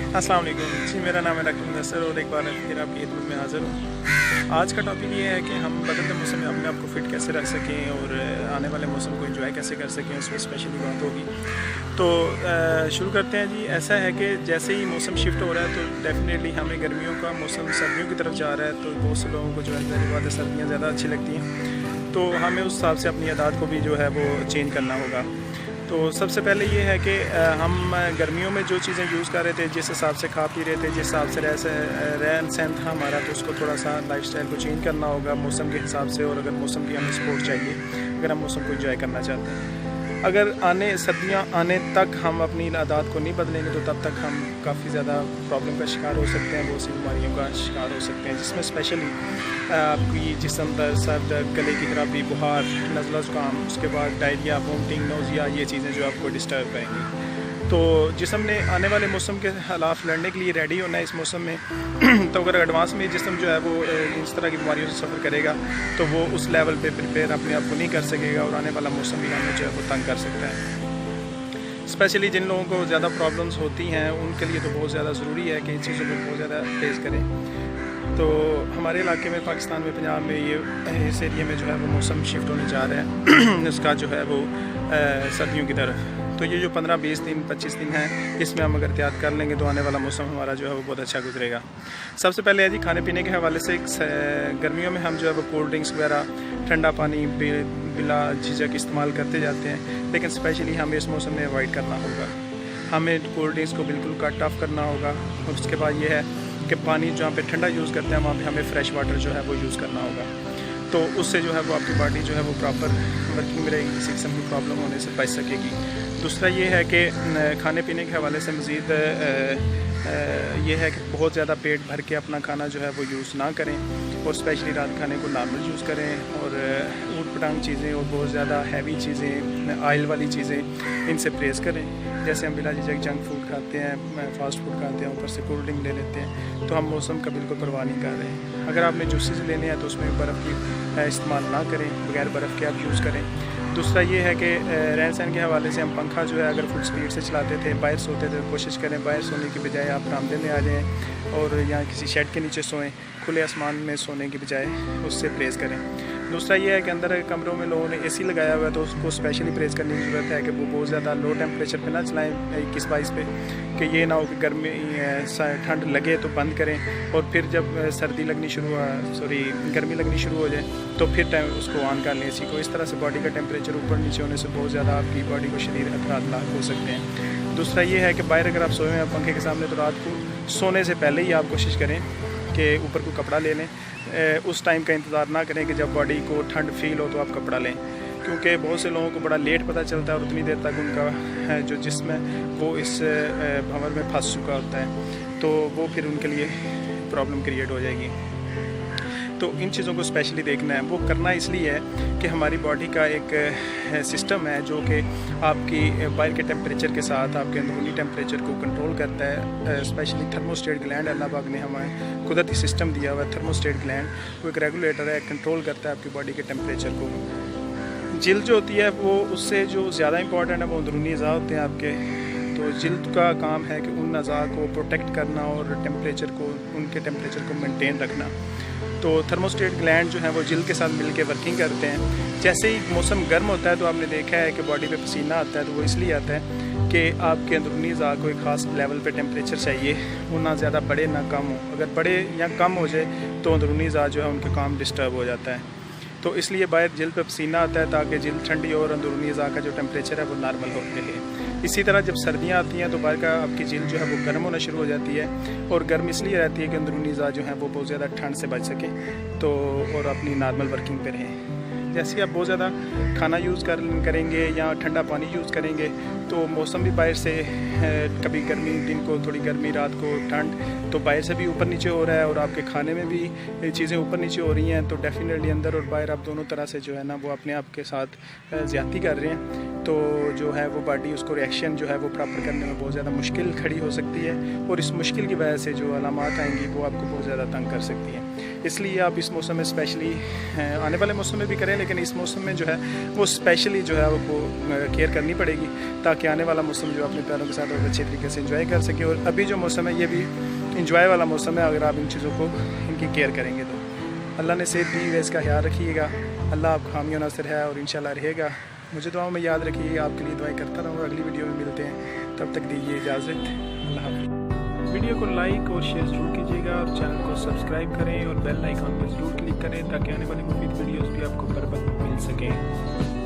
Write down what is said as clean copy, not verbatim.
अस्सलाम वालेकुम जी, मेरा नाम है डॉक्टर मुदस्सिर और एक बार फिर आपकी खिदमत में हाज़िर हूँ। आज का टॉपिक ये है कि हम बदलते मौसम में अपने आप को फ़िट कैसे रख सकें और आने वाले मौसम को एंजॉय कैसे कर सकें, उस पर स्पेशली बात होगी। तो शुरू करते हैं जी। ऐसा है कि जैसे ही मौसम शिफ्ट हो रहा है तो डेफिनेटली हमें गर्मियों का मौसम सर्दियों की तरफ जा रहा है, तो बहुत से लोगों को जो है ज़ाहिर बात है सर्दियाँ ज़्यादा अच्छी लगती हैं, तो हमें उस हिसाब से अपनी आदत को भी जो है वो चेंज करना होगा। तो सबसे पहले ये है कि हम गर्मियों में जो चीज़ें यूज़ कर रहे थे, जिस हिसाब से खा पी रहे थे, जिस हिसाब से रहन सहन था हमारा, तो उसको थोड़ा सा लाइफस्टाइल को चेंज करना होगा मौसम के हिसाब से। और अगर मौसम की हमें सपोर्ट चाहिए, अगर हम मौसम को एंजॉय करना चाहते हैं, अगर सर्दियाँ आने तक हम अपनी आदत को नहीं बदलेंगे तो तब तक हम काफ़ी ज़्यादा प्रॉब्लम का शिकार हो सकते हैं, बहुत सी बीमारियों का शिकार हो सकते हैं, जिसमें स्पेशली आपकी जिस्म दर्द, सर दर्द, गले की खराबी, बुखार, नज़ला ज़ुकाम, उसके बाद डायरिया, वोमिटिंग, नोज़िया, ये चीज़ें जो आपको डिस्टर्ब करेंगी। तो जिस्म ने आने वाले मौसम के खिलाफ लड़ने के लिए रेडी होना है इस मौसम में। तो अगर एडवांस में जिस्म जो है वो इस तरह की बीमारियों से सफ़र करेगा तो वो उस लेवल पे प्रिपेयर अपने आप को नहीं कर सकेगा और आने वाला मौसम भी हमें जो है वो तंग कर सकता है। स्पेशली जिन लोगों को ज़्यादा प्रॉब्लम्स होती हैं उनके लिए तो बहुत ज़्यादा ज़रूरी है कि इन चीज़ों को बहुत ज़्यादा फेस करें। तो हमारे इलाके में, पाकिस्तान में, पंजाब में, ये इस एरिए में जो है वो मौसम शिफ्ट होने जा रहा है इसका जो है वो सर्दियों की तरफ। तो ये जो 15-20 दिन, 25 दिन हैं, इसमें हम अगर एहतियात कर लेंगे तो आने वाला मौसम हमारा जो है वो बहुत अच्छा गुजरेगा। सबसे पहले है जी खाने पीने के हवाले से। गर्मियों में हम जो है वो कोल्ड ड्रिंक्स वगैरह, ठंडा पानी बिला झिझक इस्तेमाल करते जाते हैं, लेकिन स्पेशली हमें इस मौसम में अवॉइड करना होगा। हमें कोल्ड ड्रिंक्स को बिल्कुल कट ऑफ करना होगा। और उसके बाद ये है कि पानी जहाँ पे ठंडा यूज़ करते हैं वहाँ पे हमें फ़्रेश वाटर जो है वो यूज़ करना होगा। तो उससे जो है वो आपकी बॉडी जो है वो प्रॉपर वर्किंग में रहेगी, किसी किस्म की प्रॉब्लम होने से बच सकेगी। दूसरा ये है कि खाने पीने के हवाले से मज़ीद ये है कि बहुत ज़्यादा पेट भर के अपना खाना जो है वो यूज़ ना करें और स्पेशली रात खाने को नॉर्मल यूज़ करें। और ऊट पटांग चीज़ें और बहुत ज़्यादा हैवी चीज़ें, ऑयल वाली चीज़ें, इनसे परहेज़ करें। जैसे हम बिला झिझक जंक फूड खाते हैं, फास्ट फूड खाते हैं, ऊपर से कोल्ड ड्रिंक ले लेते हैं, तो हम मौसम का बिल्कुल परवाह नहीं कर रहे हैं। अगर आपने जूसेस लेने हैं तो उसमें बर्फ़ की इस्तेमाल ना करें, बगैर बर्फ़ के आप यूज़ करें। दूसरा ये है कि रहन सहन के हवाले से हम पंखा जो है अगर फुल स्पीड से चलाते थे, बाहर सोते थे, तो कोशिश करें बाहर सोने की बजाय आप बरामदे में आ जाएँ और या किसी शेड के नीचे सोएं, खुले आसमान में सोने की बजाय उससे परहेज़ करें। दूसरा ये है कि अंदर कमरों में लोगों ने एसी लगाया हुआ है, तो उसको स्पेशली परहेज़ करने की ज़रूरत है कि वो बहुत ज़्यादा लो टेम्परेचर पे ना चलाएं 21-22 पे, कि ये ना हो कि गर्मी ठंड लगे तो बंद करें और फिर जब गर्मी लगनी शुरू हो जाए तो फिर टाइम उसको ऑन कर लें एसी को। इस तरह से बॉडी का टेम्परेचर ऊपर नीचे होने से बहुत ज़्यादा आपकी बॉडी को शरीर खतरात लाक हो सकते हैं। दूसरा ये है कि बाहर अगर आप सोए हैं पंखे के सामने, तो रात को सोने से पहले ही आप कोशिश करें कि ऊपर को कपड़ा ले लें। उस टाइम का इंतज़ार ना करें कि जब बॉडी को ठंड फील हो तो आप कपड़ा लें, क्योंकि बहुत से लोगों को बड़ा लेट पता चलता है और उतनी देर तक उनका जो जिस्म है वो इस भंवर में फंस चुका होता है, तो वो फिर उनके लिए प्रॉब्लम क्रिएट हो जाएगी। तो इन चीज़ों को स्पेशली देखना है। वो करना इसलिए है कि हमारी बॉडी का एक सिस्टम है जो कि आपकी बाहर के टेम्परेचर के साथ आपके अंदरूनी टेम्परेचर को कंट्रोल करता है। स्पेशली थर्मोस्टेट ग्लैंड अल्लाह पाक ने हमें कुदरती सिस्टम दिया हुआ है। थर्मोस्टेट ग्लैंड वो एक रेगुलेटर है, कंट्रोल करता है आपकी बॉडी के टेम्परेचर को। जिल्द जो होती है वो उससे जो ज़्यादा इंपॉर्टेंट है वो अंदरूनी अज़ा होते हैं आपके। तो जिल्द का काम है कि उन अज़ा को प्रोटेक्ट करना और उनके टेम्परेचर को मेंटेन रखना। तो थर्मोस्टेट ग्लैंड जो है वो जिल्द के साथ मिलकर वर्किंग करते हैं। जैसे ही मौसम गर्म होता है तो आपने देखा है कि बॉडी पे पसीना आता है, तो वो इसलिए आता है कि आपके अंदरूनी अज़ा को एक ख़ास लेवल पे टेम्परेचर चाहिए, वो ना ज़्यादा बढ़े ना कम हो। अगर बढ़े या कम हो जाए तो अंदरूनी अज़ा जो है उनका काम डिस्टर्ब हो जाता है। तो इसलिए बाहर जिल्द पे पसीना आता है ताकि जिल्द ठंडी और अंदरूनी अज़ा का जो टेम्परेचर है वो नॉर्मल होने लगे। इसी तरह जब सर्दियाँ आती हैं तो बाहर का आपकी जिल्द जो है वो गर्म होना शुरू हो जाती है, और गर्म इसलिए रहती है कि अंदरूनी अज़ा जो है वो बहुत ज़्यादा ठंड से बच सकें तो और अपनी नॉर्मल वर्किंग पे रहें। जैसे ही आप बहुत ज़्यादा खाना यूज़ करेंगे या ठंडा पानी यूज़ करेंगे तो मौसम भी बाहर से कभी गर्मी, दिन को थोड़ी गर्मी, रात को ठंड, तो बाहर से भी ऊपर नीचे हो रहा है और आपके खाने में भी चीज़ें ऊपर नीचे हो रही हैं। तो डेफिनेटली अंदर और बाहर आप दोनों तरह से जो है ना वो अपने आप के साथ ज़्यादती कर रहे हैं। तो जो है वो बॉडी उसको रिएक्शन जो है वो प्रॉपर करने में बहुत ज़्यादा मुश्किल खड़ी हो सकती है, और इस मुश्किल की वजह से जो अलामात आएंगी वो आपको बहुत ज़्यादा तंग कर सकती हैं। इसलिए आप इस मौसम में स्पेशली, आने वाले मौसम में भी करें, लेकिन इस मौसम में जो है वो स्पेशली जो है वो केयर करनी पड़ेगी ताकि ताकि आने वाला मौसम जो अपने प्यारों के साथ और अच्छे तरीके से एंजॉय कर सके। और अभी जो मौसम है ये भी इंजॉय वाला मौसम है अगर आप इन चीज़ों को इनकी केयर करेंगे तो। अल्लाह ने सेहत दी है, इसका ख्याल रखिएगा। अल्लाह आप खामियों नासिर है और इंशाल्लाह रहेगा। मुझे दुआओं में याद रखिए, आपके लिए दुआएं करता रहूँगा। अगली वीडियो में मिलते हैं, तब तक दीजिए इजाज़त। अल्लाह हाफ़िज़। वीडियो को लाइक और शेयर ज़रूर कीजिएगा और चैनल को सब्सक्राइब करें और बेल आइकॉन पर ज़रूर क्लिक करें ताकि आने वाली मुफीद वीडियोज़ भी आपको बर वक्त मिल सकें।